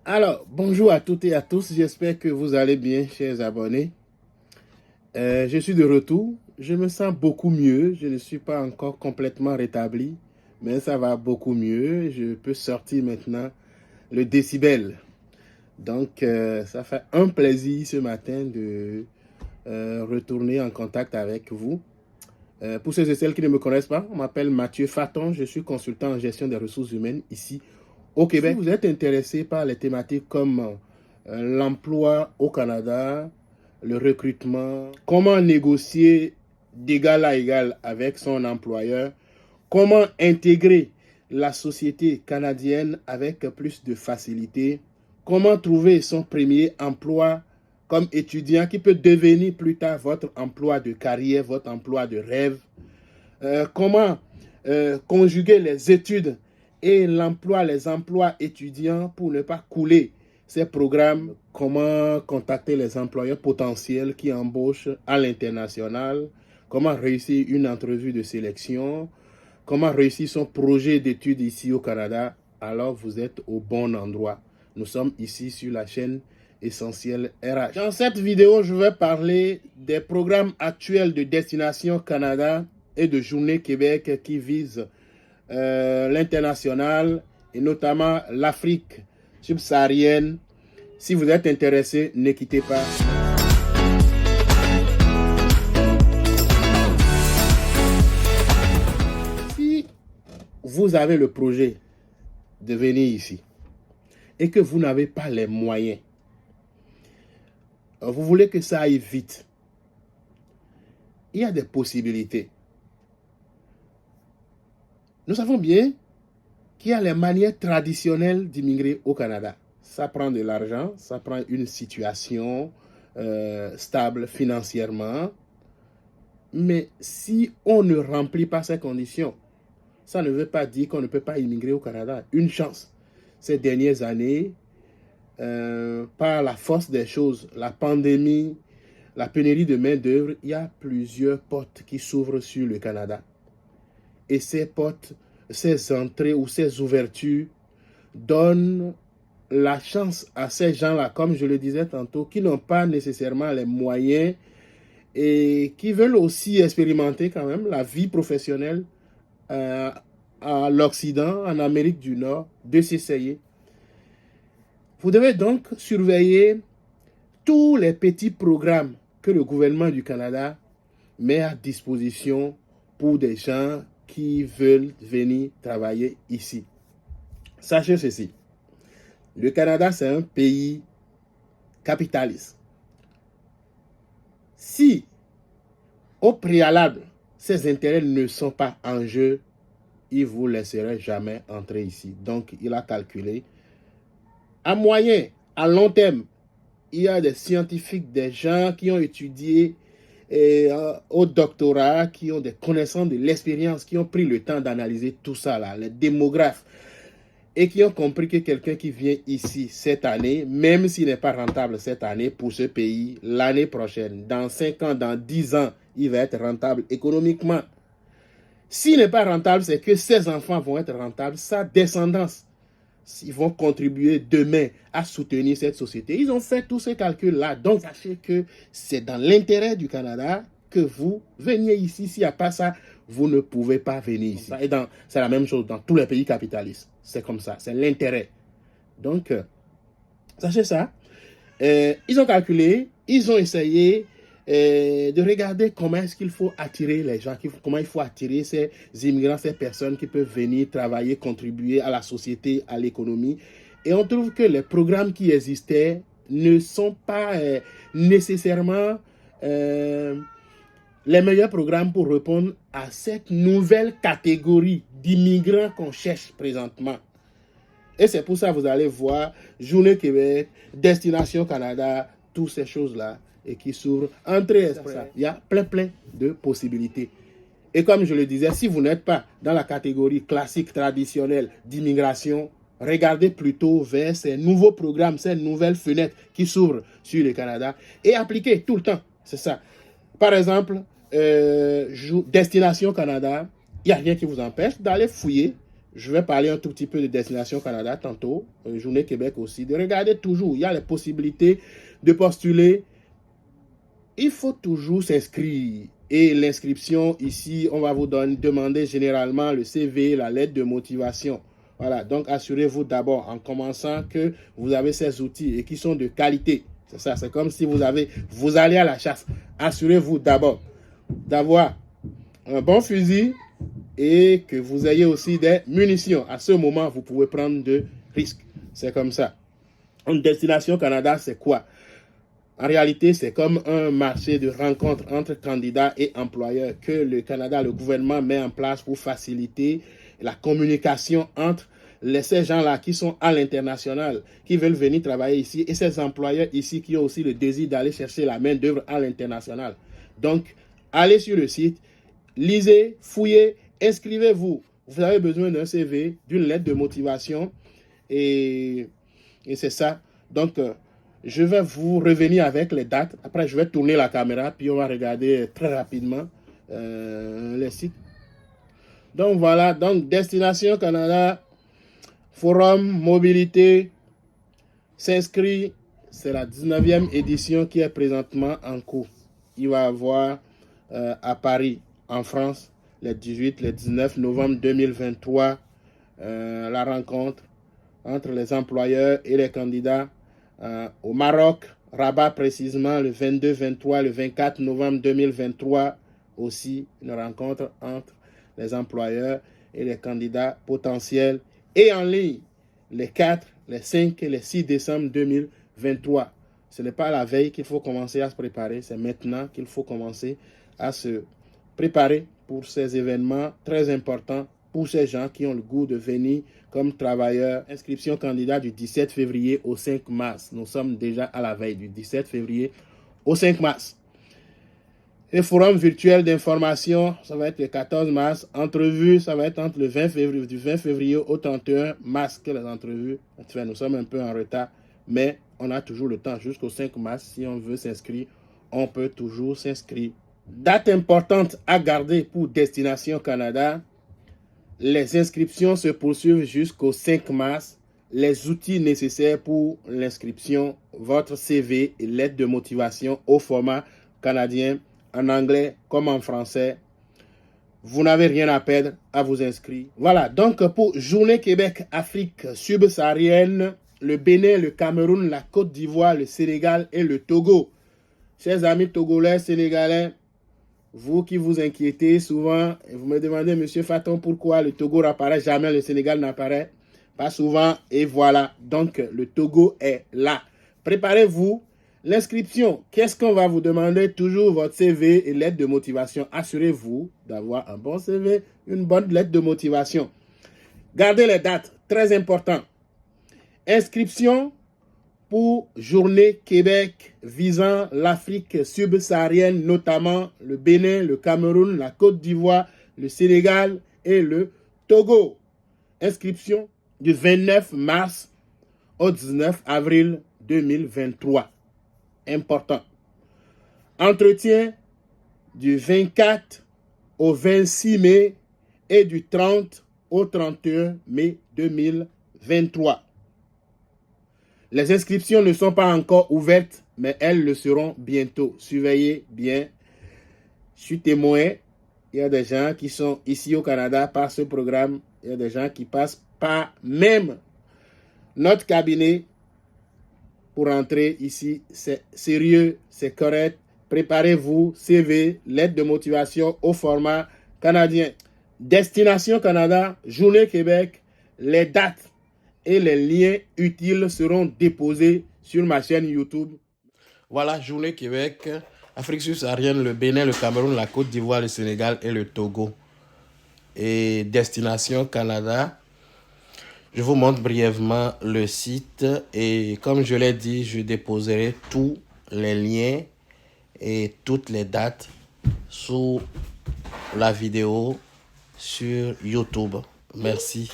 Alors, bonjour à toutes et à tous. J'espère que vous allez bien, chers abonnés. Je suis de retour. Je me sens beaucoup mieux. Je ne suis pas encore complètement rétabli, mais ça va beaucoup mieux. Je peux sortir maintenant le décibel. Donc, ça fait un plaisir ce matin de retourner en contact avec vous. Pour ceux et celles qui ne me connaissent pas, on m'appelle Mathieu Faton. Je suis consultant en gestion des ressources humaines ici au Québec. Si vous êtes intéressé par les thématiques comme l'emploi au Canada, le recrutement, comment négocier d'égal à égal avec son employeur, comment intégrer la société canadienne avec plus de facilité, comment trouver son premier emploi comme étudiant qui peut devenir plus tard votre emploi de carrière, votre emploi de rêve, comment conjuguer les études et l'emploi, les emplois étudiants pour ne pas couler ces programmes, comment contacter les employeurs potentiels qui embauchent à l'international, comment réussir une entrevue de sélection, comment réussir son projet d'études ici au Canada. Alors vous êtes au bon endroit. Nous sommes ici sur la chaîne Essentiel RH. Dans cette vidéo, je vais parler des programmes actuels de Destination Canada et de Journée Québec qui visent l'international et notamment l'Afrique subsaharienne. Si vous êtes intéressé, ne quittez pas. Si vous avez le projet de venir ici et que vous n'avez pas les moyens, vous voulez que ça aille vite, il y a des possibilités. Nous savons bien qu'il y a les manières traditionnelles d'immigrer au Canada. Ça prend de l'argent, ça prend une situation stable financièrement. Mais si on ne remplit pas ces conditions, ça ne veut pas dire qu'on ne peut pas immigrer au Canada. Une chance. Ces dernières années, par la force des choses, la pandémie, la pénurie de main-d'œuvre, il y a plusieurs portes qui s'ouvrent sur le Canada. Et ces portes, ces entrées ou ces ouvertures donnent la chance à ces gens-là, comme je le disais tantôt, qui n'ont pas nécessairement les moyens et qui veulent aussi expérimenter quand même la vie professionnelle à l'Occident, en Amérique du Nord, de s'essayer. Vous devez donc surveiller tous les petits programmes que le gouvernement du Canada met à disposition pour des gens qui veulent venir travailler ici. Sachez ceci, le Canada, c'est un pays capitaliste. Si, au préalable, ces intérêts ne sont pas en jeu, il ne vous laisserait jamais entrer ici. Donc, il a calculé. À moyen, à long terme, il y a des scientifiques, des gens qui ont étudié au doctorat, qui ont des connaissances de l'expérience, qui ont pris le temps d'analyser tout ça, là, les démographes, et qui ont compris que quelqu'un qui vient ici cette année, même s'il n'est pas rentable cette année pour ce pays, l'année prochaine, dans 5 ans, dans 10 ans, il va être rentable économiquement. S'il n'est pas rentable, c'est que ses enfants vont être rentables, sa descendance. Ils vont contribuer demain à soutenir cette société. Ils ont fait tous ces calculs-là. Donc, sachez que c'est dans l'intérêt du Canada que vous veniez ici. S'il n'y a pas ça, vous ne pouvez pas venir ici. Et c'est la même chose dans tous les pays capitalistes. C'est comme ça. C'est l'intérêt. Donc, sachez ça. Ils ont calculé, ils ont essayé de regarder comment est-ce qu'il faut attirer les gens, comment il faut attirer ces immigrants, ces personnes qui peuvent venir travailler, contribuer à la société, à l'économie. Et on trouve que les programmes qui existaient ne sont pas nécessairement les meilleurs programmes pour répondre à cette nouvelle catégorie d'immigrants qu'on cherche présentement. Et c'est pour ça que vous allez voir Journée Québec, Destination Canada, toutes ces choses-là et qui s'ouvrent. Entrée express. Il y a plein de possibilités. Et comme je le disais, si vous n'êtes pas dans la catégorie classique, traditionnelle d'immigration, regardez plutôt vers ces nouveaux programmes, ces nouvelles fenêtres qui s'ouvrent sur le Canada et appliquez tout le temps. C'est ça. Par exemple, Destination Canada, il n'y a rien qui vous empêche d'aller fouiller Je vais parler un tout petit peu de Destination Canada tantôt, Journée Québec aussi. De regarder toujours, il y a les possibilités de postuler. Il faut toujours s'inscrire. Et l'inscription ici, on va vous demander généralement le CV, la lettre de motivation. Voilà, donc assurez-vous d'abord en commençant que vous avez ces outils et qui sont de qualité. C'est ça, c'est comme si vous allez à la chasse. Assurez-vous d'abord d'avoir un bon fusil et que vous ayez aussi des munitions. À ce moment, vous pouvez prendre de risques. C'est comme ça. Une Destination Canada, c'est quoi? En réalité, c'est comme un marché de rencontre entre candidats et employeurs que le Canada, le gouvernement met en place pour faciliter la communication entre ces gens-là qui sont à l'international, qui veulent venir travailler ici, et ces employeurs ici qui ont aussi le désir d'aller chercher la main-d'œuvre à l'international. Donc, allez sur le site, lisez, fouillez, inscrivez-vous. Vous avez besoin d'un CV, d'une lettre de motivation, et c'est ça. Donc, je vais vous revenir avec les dates. Après, je vais tourner la caméra, puis on va regarder très rapidement les sites. Donc, voilà. Donc, Destination Canada, Forum, Mobilité, s'inscrit. C'est la 19e édition qui est présentement en cours. Il va y avoir à Paris, en France, les 18, les 19 novembre 2023, la rencontre entre les employeurs et les candidats. Au Maroc, Rabat précisément, le 22, 23, le 24 novembre 2023, aussi une rencontre entre les employeurs et les candidats potentiels et en ligne, les 4, les 5 et les 6 décembre 2023. Ce n'est pas la veille qu'il faut commencer à se préparer, c'est maintenant qu'il faut commencer à se préparer pour ces événements très importants pour ces gens qui ont le goût de venir comme travailleurs. Inscription candidat du 17 février au 5 mars. Nous sommes déjà à la veille du 17 février au 5 mars. Et forum virtuel d'information, ça va être le 14 mars. Entrevue, ça va être entre le 20 février, du 20 février au 31 mars que les entrevues. Enfin, nous sommes un peu en retard, mais on a toujours le temps jusqu'au 5 mars. Si on veut s'inscrire, on peut toujours s'inscrire. Date importante à garder pour Destination Canada. Les inscriptions se poursuivent jusqu'au 5 mars. Les outils nécessaires pour l'inscription, votre CV et lettre de motivation au format canadien, en anglais comme en français. Vous n'avez rien à perdre à vous inscrire. Voilà, donc pour Journée Québec Afrique subsaharienne, le Bénin, le Cameroun, la Côte d'Ivoire, le Sénégal et le Togo. Chers amis togolais, sénégalais, vous qui vous inquiétez souvent, et vous me demandez, Monsieur Faton, pourquoi le Togo n'apparaît jamais, le Sénégal n'apparaît pas souvent, et voilà, donc le Togo est là. Préparez-vous, l'inscription, qu'est-ce qu'on va vous demander? Toujours votre CV et lettre de motivation. Assurez-vous d'avoir un bon CV, une bonne lettre de motivation. Gardez les dates, très important. Inscription pour Journée Québec visant l'Afrique subsaharienne, notamment le Bénin, le Cameroun, la Côte d'Ivoire, le Sénégal et le Togo. Inscription du 29 mars au 19 avril 2023. Important. Entretien du 24 au 26 mai et du 30 au 31 mai 2023. Les inscriptions ne sont pas encore ouvertes, mais elles le seront bientôt. Surveillez bien. Je suis témoin. Il y a des gens qui sont ici au Canada par ce programme. Il y a des gens qui passent par même notre cabinet pour entrer ici. C'est sérieux, c'est correct. Préparez-vous, CV, lettre de motivation au format canadien. Destination Canada, Journée Québec, les dates et les liens utiles seront déposés sur ma chaîne YouTube. Voilà, Journée Québec, Afrique subsaharienne, le Bénin, le Cameroun, la Côte d'Ivoire, le Sénégal et le Togo. Et Destination Canada, je vous montre brièvement le site. Et comme je l'ai dit, je déposerai tous les liens et toutes les dates sous la vidéo sur YouTube. Merci.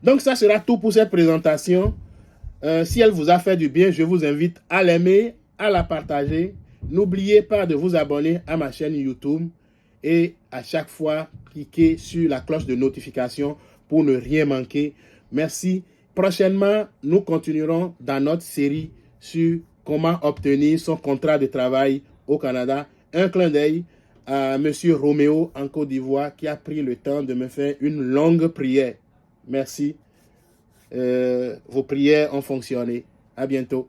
Donc, ça sera tout pour cette présentation. Si elle vous a fait du bien, je vous invite à l'aimer, à la partager. N'oubliez pas de vous abonner à ma chaîne YouTube et à chaque fois, cliquez sur la cloche de notification pour ne rien manquer. Merci. Prochainement, nous continuerons dans notre série sur comment obtenir son contrat de travail au Canada. Un clin d'œil à M. Roméo en Côte d'Ivoire qui a pris le temps de me faire une longue prière. Merci. Vos prières ont fonctionné. À bientôt.